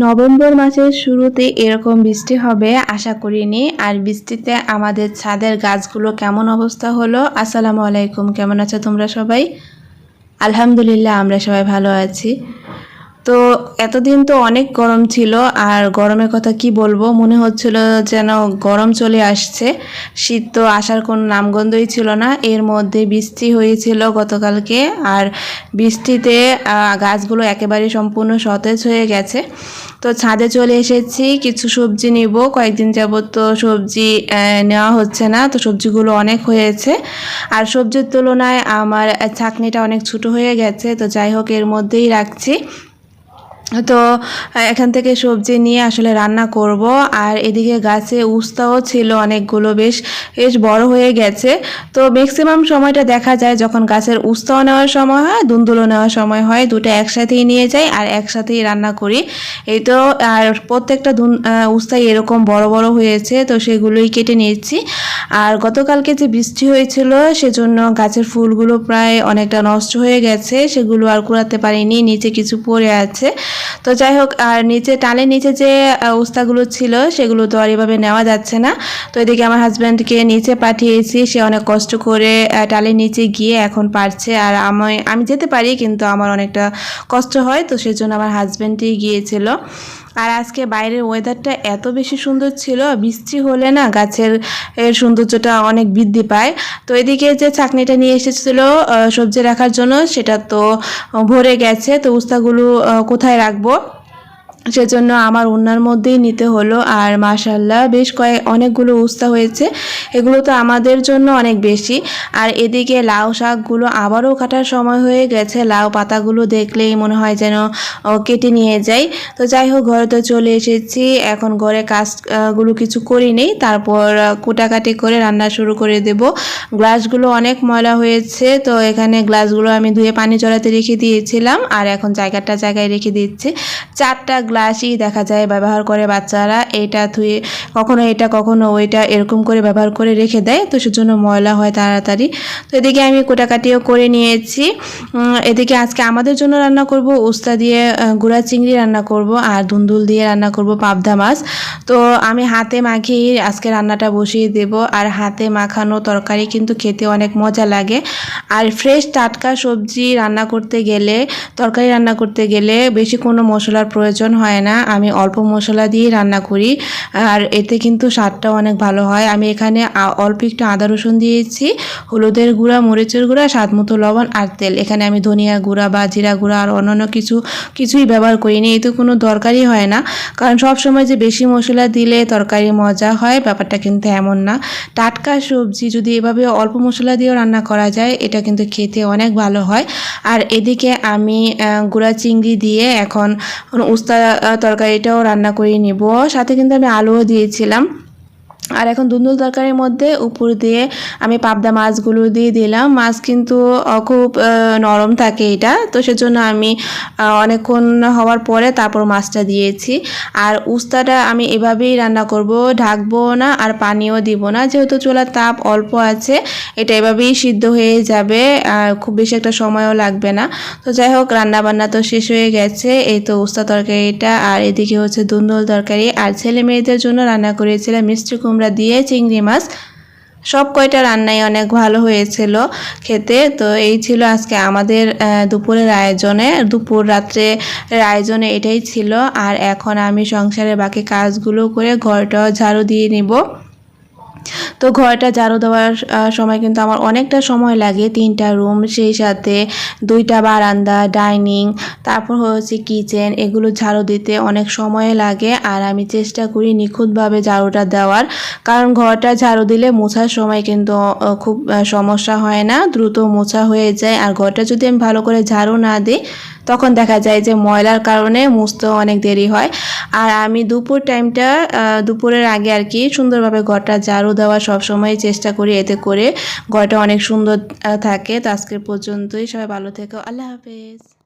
November মাসের শুরুতে এরকম বৃষ্টি হবে আশা করিনি। আর বৃষ্টিতে আমাদের ছাদের গাছগুলো কেমন অবস্থা হলো। আসসালামু আলাইকুম, কেমন আছো তোমরা সবাই? আলহামদুলিল্লাহ, আমরা সবাই ভালো আছি। তো এতদিন তো অনেক গরম ছিল, আর গরমের কথা কি বলবো, মনে হচ্ছিল যেন গরম চলে আসছে। শীত তো আসার কোনো নামগন্ধই ছিল না। এর মধ্যে বৃষ্টি হয়েছিল গতকালকে, আর বৃষ্টিতে গাছগুলো একেবারে সম্পূর্ণ সতেজ হয়ে গেছে। তো ছাদে চলে এসেছি, কিছু সবজি নিব। কয়েকদিন যাবত তো সবজি নেওয়া হচ্ছে না, তো সবজিগুলো অনেক হয়েছে। আর সবজির তুলনায় আমার ছাকনিটা অনেক ছোটো হয়ে গেছে, তো যাই হোক এর মধ্যেই রাখছি। তো এখান থেকে সবজি নিয়ে আসলে রান্না করব। আর এদিকে গাছে উস্তাও ছিল অনেকগুলো, বেশ বেশ বড় হয়ে গেছে। তো ম্যাক্সিমাম সময়টা দেখা যায় যখন গাছের উস্তাও নেওয়ার সময় হয়, দুন্দুলও নেওয়ার সময় হয়, দুটো একসাথেই নিয়ে যাই আর একসাথেই রান্না করি। এই তো, আর প্রত্যেকটা উস্তাই এরকম বড় বড় হয়েছে, তো সেগুলোই কেটে নিয়েছি। আর গতকালকে যে বৃষ্টি হয়েছিল সেজন্য গাছের ফুলগুলো প্রায় অনেকটা নষ্ট হয়ে গেছে, সেগুলো আর কুড়াতে পারিনি, নিচে কিছু পড়ে আছে। তো যাই হোক, আর নিচে টালের নিচে যে উস্তাগুলো ছিল সেগুলো তো আর এভাবে নেওয়া যাচ্ছে না। তো এদিকে আমার হাজব্যান্ডকে নিচে পাঠিয়েছি, সে অনেক কষ্ট করে টালের নিচে গিয়ে এখন পারছে। আর আমি যেতে পারি, কিন্তু আমার অনেকটা কষ্ট হয়, তো সেজন্য আমার হাজব্যান্ডই গিয়েছিল। আর আজকে বাইরের ওয়েদারটা এত বেশি সুন্দর ছিল, বৃষ্টি হলে না গাছের সৌন্দর্যটা অনেক বৃদ্ধি পায়। তো এদিকে যে ছাকনিটা নিয়ে এসেছিল সবজি রাখার জন্য, সেটা তো ভরে গেছে। তো উস্তাগুলো কোথায় রাখবো, সেজন্য আমার ওনার মধ্যেই নিতে হলো। আর মাশাআল্লাহ বেশ অনেকগুলো উস্তা হয়েছে, এগুলো তো আমাদের জন্য অনেক বেশি। আর এদিকে লাউ শাকগুলো আবারও কাটার সময় হয়ে গেছে, লাউ পাতাগুলো দেখলেই মনে হয় যেন কেটে নিয়ে যাই। তো যাই হোক, ঘরে তো চলে এসেছি, এখন ঘরে কাজগুলো কিছু করি নেই, তারপর কুটাকাটি করে রান্না শুরু করে দেব। গ্লাসগুলো অনেক ময়লা হয়েছে, তো এখানে গ্লাসগুলো আমি ধুয়ে পানি জড়াতে রেখে দিয়েছিলাম, আর এখন জায়গায় রেখে দিচ্ছি। 4টা গ্লাসই দেখা যায় ব্যবহার করে বাচ্চারা, এটা ধুয়ে কখনো এটা কখনো ওইটা এরকম করে ব্যবহার করে রেখে দেয়, তো সেজন্য ময়লা হয় তাড়াতাড়ি। তো এদিকে আমি কোটাকাটিও করে নিয়েছি। এদিকে আজকে আমাদের জন্য রান্না করব উস্তা দিয়ে গুঁড়া চিংড়ি রান্না করব, আর দুন্দুল দিয়ে রান্না করব পাবদা মাছ। তো আমি হাতে মাখিয়ে আজকে রান্নাটা বসিয়ে দেব। আর হাতে মাখানো তরকারি কিন্তু খেতে অনেক মজা লাগে। আর ফ্রেশ টাটকা সবজি রান্না করতে গেলে, তরকারি রান্না করতে গেলে বেশি কোনো মশলার প্রয়োজন হয় না। আমি অল্প মশলা দিয়ে রান্না করি, আর এতে কিন্তু স্বাদটাও অনেক ভালো হয়। আমি এখানে অল্প একটু আদা রসুন দিয়েছি, হলুদের গুঁড়া, মরিচের গুঁড়া, স্বাদ মতো লবণ আর তেল। এখানে আমি ধনিয়া গুঁড়া বা জিরা গুঁড়া আর অন্যান্য কিছুই ব্যবহার করিনি, এতে কোনো দরকারই হয় না। কারণ সব সময় যে বেশি মশলা দিলে তরকারি মজা হয় ব্যাপারটা কিন্তু এমন না। টাটকা সবজি যদি এভাবে অল্প মশলা দিয়েও রান্না করা যায়, এটা কিন্তু খেতে অনেক ভালো হয়। আর এদিকে আমি গুঁড়া চিংড়ি দিয়ে এখন উস্তা তরকারিটাও রান্না করে নিব, সাথে কিন্তু আমি আলুও দিয়েছিলাম। আর এখন দুন্দুল তরকারির মধ্যে উপর দিয়ে আমি পাবদা মাছগুলো দিয়ে দিলাম। মাছ কিন্তু খুব নরম থাকে এটা, তো সেজন্য আমি অনেকক্ষণ হওয়ার পরে তারপর মাছটা দিয়েছি। আর উস্তাটা আমি এভাবেই রান্না করব, ঢাকবো না আর পানিও দিব না, যেহেতু চুলার তাপ অল্প আছে, এটা এভাবেই সিদ্ধ হয়ে যাবে, আর খুব বেশি একটা সময়ও লাগবে না। তো যাই হোক, রান্নাবান্না তো শেষ হয়ে গেছে। এই তো উস্তা তরকারিটা, আর এদিকে হচ্ছে দুন্দুল তরকারি। আর ছেলে মেয়েদের জন্য রান্না করেছিলাম মিষ্টি কুমড়া দিয়ে চিংড়ি মাছ। সব কয়টা রান্নাই অনেক ভালো হয়েছিল খেতে। তো এই ছিল আজকে আমাদের দুপুরের আয়োজনে, দুপুর রাত্রের আয়োজনে এটাই ছিল। আর এখন আমি সংসারের বাকি কাজগুলো করে ঘরটাও ঝাড়ু দিয়ে নিব। তো ঘরটা ঝাড়ু দেওয়ার সময় কিন্তু আমার অনেকটা সময় লাগে, 3টা রুম, সেই সাথে 2টা বারান্দা, ডাইনিং, তারপর হচ্ছে কিচেন, এগুলো ঝাড়ু দিতে অনেক সময় লাগে। আর আমি চেষ্টা করি নিখুঁতভাবে ঝাড়ুটা দেওয়ার, কারণ ঘরটা ঝাড়ু দিলে মোছার সময় কিন্তু খুব সমস্যা হয় না, দ্রুত মোছা হয়ে যায়। আর ঘরটা যদি আমি ভালো করে ঝাড়ু না দিই, তখন দেখা যায় যে ময়লার কারণে মুছতেও অনেক দেরি হয়। আর আমি দুপুরের আগে আর কি সুন্দরভাবে ঘরটা ঝাড়ু দেওয়ার সবসময় চেষ্টা করি, এতে করে ঘরটা অনেক সুন্দর থাকে। তো আজকের পর্যন্তই, সবাই ভালো থেকো, আল্লাহ হাফেজ।